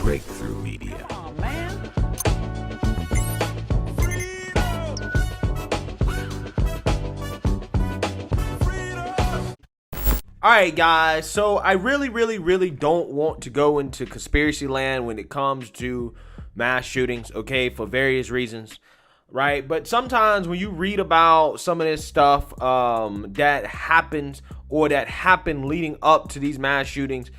Breakthrough Media. Oh, man. All right, guys, so I really don't want to go into conspiracy land when it comes to mass shootings, okay, for various reasons, right? But sometimes when you read about some of this stuff that happens or that happened leading up to these mass shootings,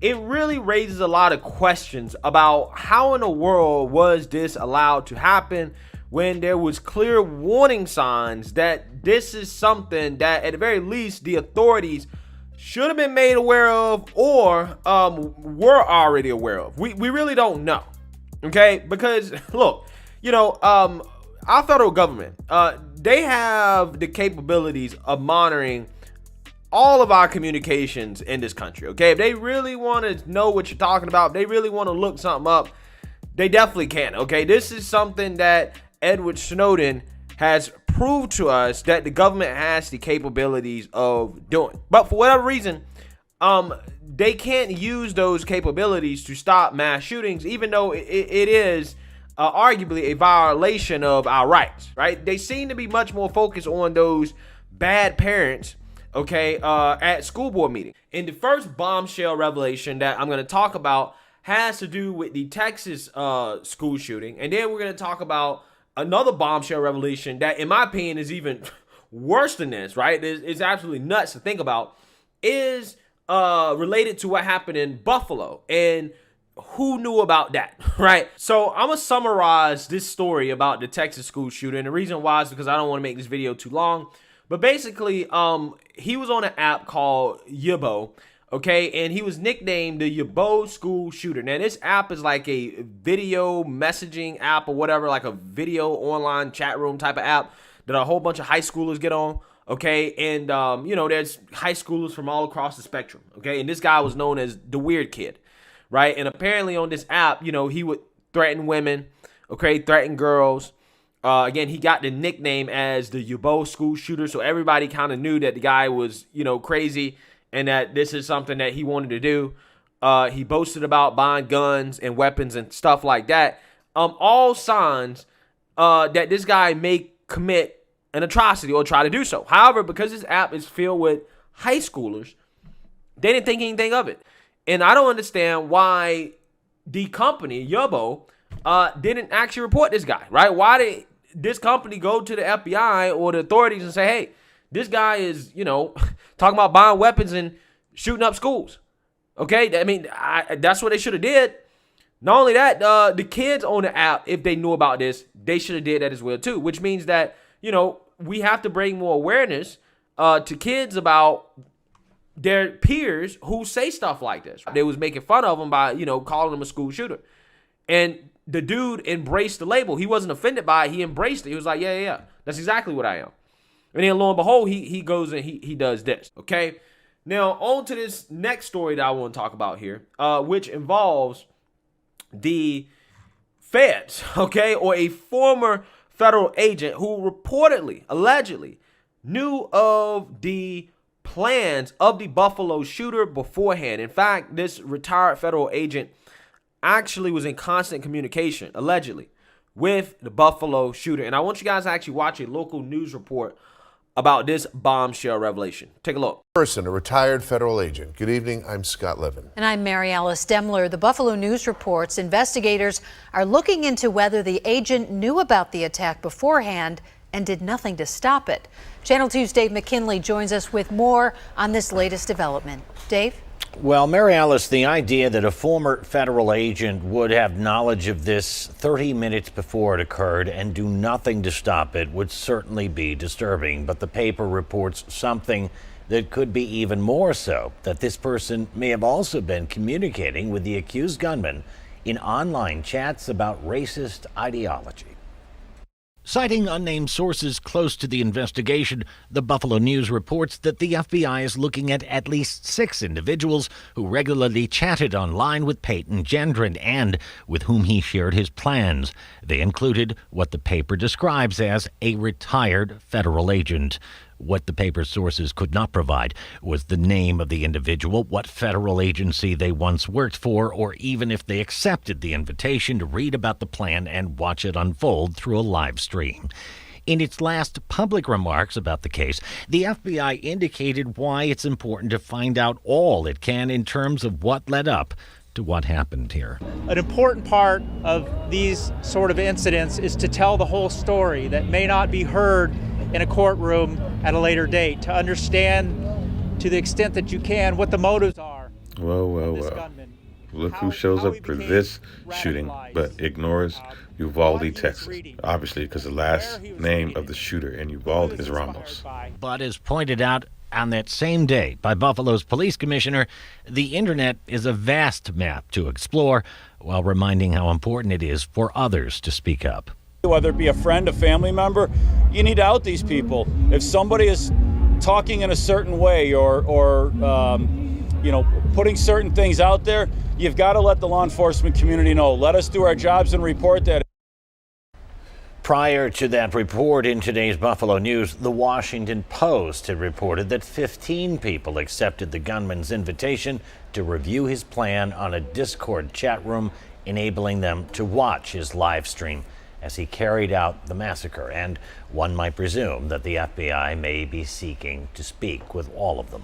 it really raises a lot of questions about how in the world was this allowed to happen when there was clear warning signs that this is something that at the very least the authorities should have been made aware of or were already aware of. We really don't know, okay? Because look, our federal government, they have the capabilities of monitoring all of our communications in this country, okay? If they really want to know what you're talking about, if they really want to look something up, they definitely can, okay? This is something that Edward Snowden has proved to us that the government has the capabilities of doing. But for whatever reason, they can't use those capabilities to stop mass shootings, even though it is arguably a violation of our rights, right? They seem to be much more focused on those bad parents, okay, at school board meetings. And the first bombshell revelation that I'm going to talk about has to do with the Texas school shooting. And then we're going to talk about another bombshell revelation that, in my opinion, is even worse than this, right? It's absolutely nuts to think about, is related to what happened in Buffalo and who knew about that, right? So I'm going to summarize this story about the Texas school shooting. The reason why is because I don't want to make this video too long. But basically, he was on an app called Yubo, okay, and he was nicknamed the Below school shooter. Now, this app is like a video messaging app or whatever, like a video online chat room type of app that a whole bunch of high schoolers get on, okay? And, there's high schoolers from all across the spectrum, okay? And this guy was known as the weird kid, right? And apparently on this app, he would threaten women, okay, threaten girls. Again, he got the nickname as the Yubo school shooter, so everybody kind of knew that the guy was, crazy, and that this is something that he wanted to do. He boasted about buying guns and weapons and stuff like that. All signs that this guy may commit an atrocity or try to do so. However, because this app is filled with high schoolers, they didn't think anything of it. And I don't understand why the company, Yubo, didn't actually report this guy, right? Why did this company go to the FBI or the authorities and say, hey, this guy is, talking about buying weapons and shooting up schools. Okay, I mean, that's what they should have did. Not only that, the kids on the app, if they knew about this, they should have did that as well too. Which means that, we have to bring more awareness to kids about their peers who say stuff like this. They was making fun of them by, calling them a school shooter. And the dude embraced the label. He wasn't offended by it. He embraced it. He was like, yeah, that's exactly what I am. And then lo and behold, he goes and he does this, okay? Now, on to this next story that I want to talk about here, which involves the feds, okay? Or a former federal agent who reportedly, allegedly, knew of the plans of the Buffalo shooter beforehand. In fact, this retired federal agent actually was in constant communication, allegedly, with the Buffalo shooter. And I want you guys to actually watch a local news report about this bombshell revelation. Take a look. Person, a retired federal agent. Good evening, I'm Scott Levin. And I'm Mary Alice Demler. The Buffalo News reports investigators are looking into whether the agent knew about the attack beforehand and did nothing to stop it. Channel 2's Dave McKinley joins us with more on this latest development. Dave? Well, Mary Alice, the idea that a former federal agent would have knowledge of this 30 minutes before it occurred and do nothing to stop it would certainly be disturbing. But the paper reports something that could be even more so, that this person may have also been communicating with the accused gunman in online chats about racist ideology. Citing unnamed sources close to the investigation, the Buffalo News reports that the FBI is looking at least 6 individuals who regularly chatted online with Peyton Gendron and with whom he shared his plans. They included what the paper describes as a retired federal agent. What the paper's sources could not provide was the name of the individual, what federal agency they once worked for, or even if they accepted the invitation to read about the plan and watch it unfold through a live stream. In its last public remarks about the case, the FBI indicated why it's important to find out all it can in terms of what led up to what happened here. An important part of these sort of incidents is to tell the whole story that may not be heard in a courtroom at a later date, to understand to the extent that you can what the motives are. Well. Look who shows up for this shooting, but ignores Uvalde, Texas. Obviously, because the last name of the shooter in Uvalde is Ramos. But as pointed out on that same day by Buffalo's police commissioner, the internet is a vast map to explore, while reminding how important it is for others to speak up. Whether it be a friend, a family member, you need to out these people. If somebody is talking in a certain way or putting certain things out there, you've got to let the law enforcement community know. Let us do our jobs and report that. Prior to that report in today's Buffalo News, the Washington Post had reported that 15 people accepted the gunman's invitation to review his plan on a Discord chat room, enabling them to watch his live stream as he carried out the massacre. And one might presume that the FBI may be seeking to speak with all of them.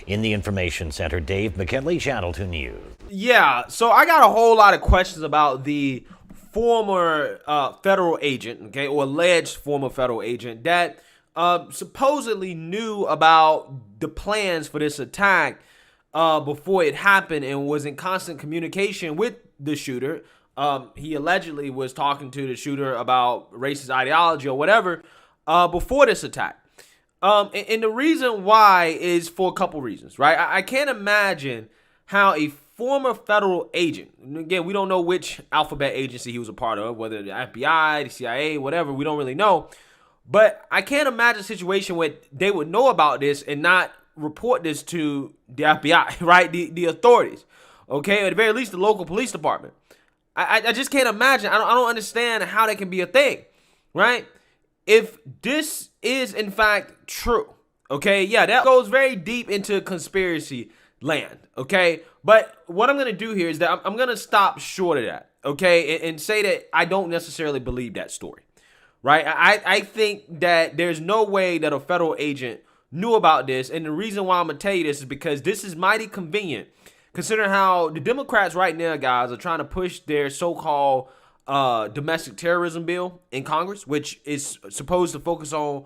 In the Information Center, Dave McKinley, Channel 2 News. Yeah, so I got a whole lot of questions about the former federal agent, okay, or alleged former federal agent that supposedly knew about the plans for this attack before it happened and was in constant communication with the shooter. He allegedly was talking to the shooter about racist ideology or whatever before this attack. And the reason why is for a couple reasons, right? I can't imagine how a former federal agent, again, we don't know which alphabet agency he was a part of, whether the FBI, the CIA, whatever, we don't really know. But I can't imagine a situation where they would know about this and not report this to the FBI, right? The authorities, okay? At the very least, the local police department. I just can't imagine. I don't understand how that can be a thing, right? If this is in fact true, okay, yeah, that goes very deep into conspiracy land, okay? But what I'm going to do here is that I'm going to stop short of that, okay, and say that I don't necessarily believe that story, right? I think that there's no way that a federal agent knew about this, and the reason why I'm going to tell you this is because this is mighty convenient, considering how the Democrats right now, guys, are trying to push their so-called domestic terrorism bill in Congress, which is supposed to focus on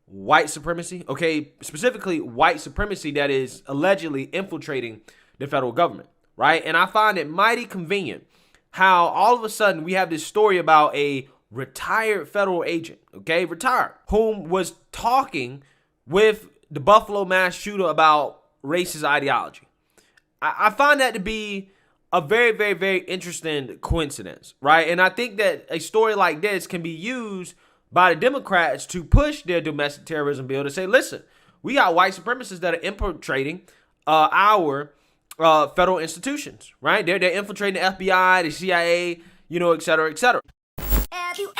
white supremacy, okay, specifically white supremacy that is allegedly infiltrating the federal government, right? And I find it mighty convenient how all of a sudden we have this story about a retired federal agent, okay, retired, whom was talking with the Buffalo mass shooter about racist ideology. I find that to be a very, very, very interesting coincidence, right? And I think that a story like this can be used by the Democrats to push their domestic terrorism bill to say, listen, we got white supremacists that are infiltrating our federal institutions, right? They're infiltrating the FBI, the CIA, et cetera, et cetera. Have you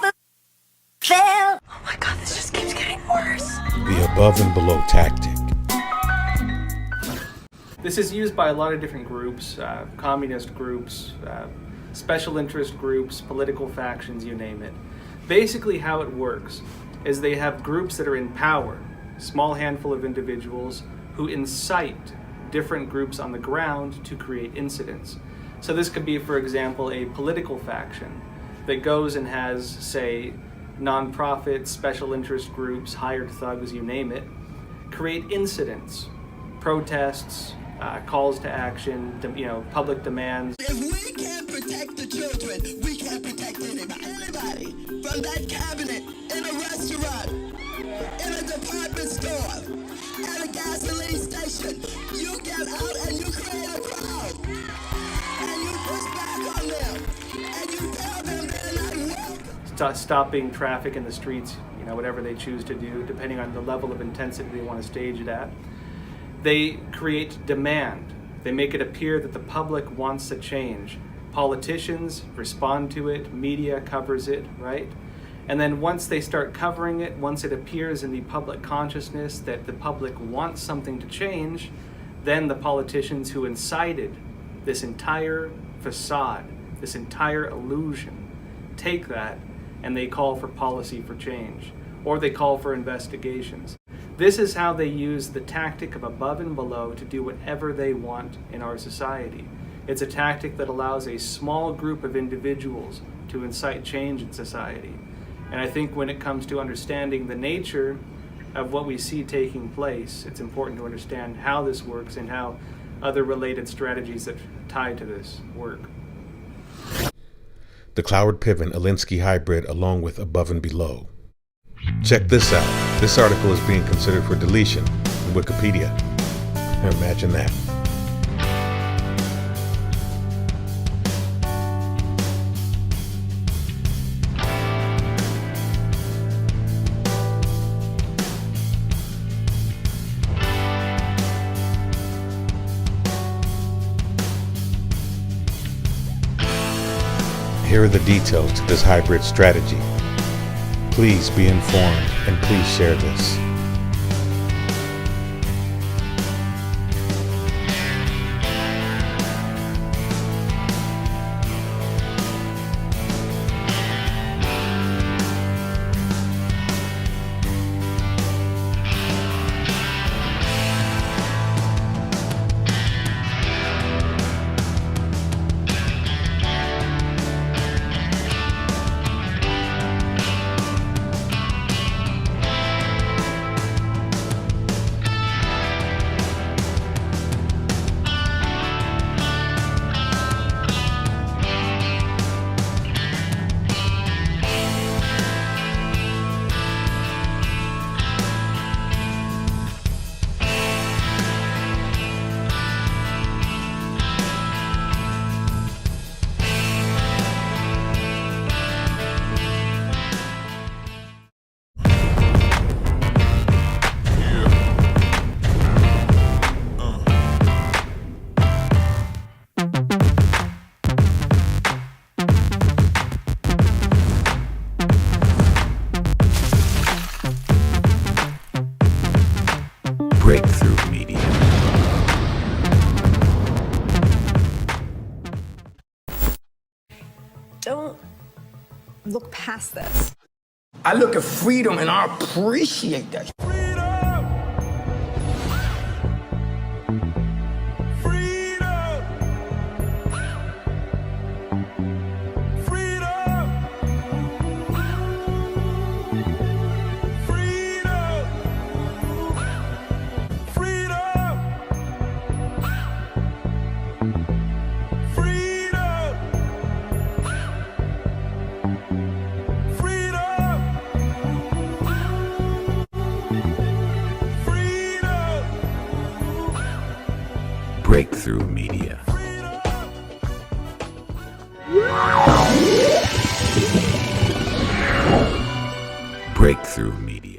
ever felt? Oh my God, this just keeps getting worse. The above and below tactic. This is used by a lot of different groups, communist groups, special interest groups, political factions, you name it. Basically how it works is they have groups that are in power, small handful of individuals who incite different groups on the ground to create incidents. So this could be, for example, a political faction that goes and has, say, nonprofits, special interest groups, hired thugs, you name it, create incidents, protests, calls to action, public demands. If we can't protect the children, we can't protect anybody. From that cabinet, in a restaurant, in a department store, at a gasoline station, you get out and you create a crowd. And you push back on them. And you tell them they're not welcome. Stopping traffic in the streets, whatever they choose to do, depending on the level of intensity they want to stage it at. They create demand. They make it appear that the public wants a change. Politicians respond to it, media covers it, right? And then once they start covering it, once it appears in the public consciousness that the public wants something to change, then the politicians who incited this entire facade, this entire illusion, take that and they call for policy for change, or they call for investigations. This is how they use the tactic of above and below to do whatever they want in our society. It's a tactic that allows a small group of individuals to incite change in society. And I think when it comes to understanding the nature of what we see taking place, it's important to understand how this works and how other related strategies that tie to this work. The Cloward Piven Alinsky hybrid along with Above and Below. Check this out. This article is being considered for deletion in Wikipedia. Imagine that. Here are the details to this hybrid strategy. Please be informed and please share this. Breakthrough Media. Don't look past this. I look at freedom and I appreciate that. Breakthrough Media. Breakthrough Media.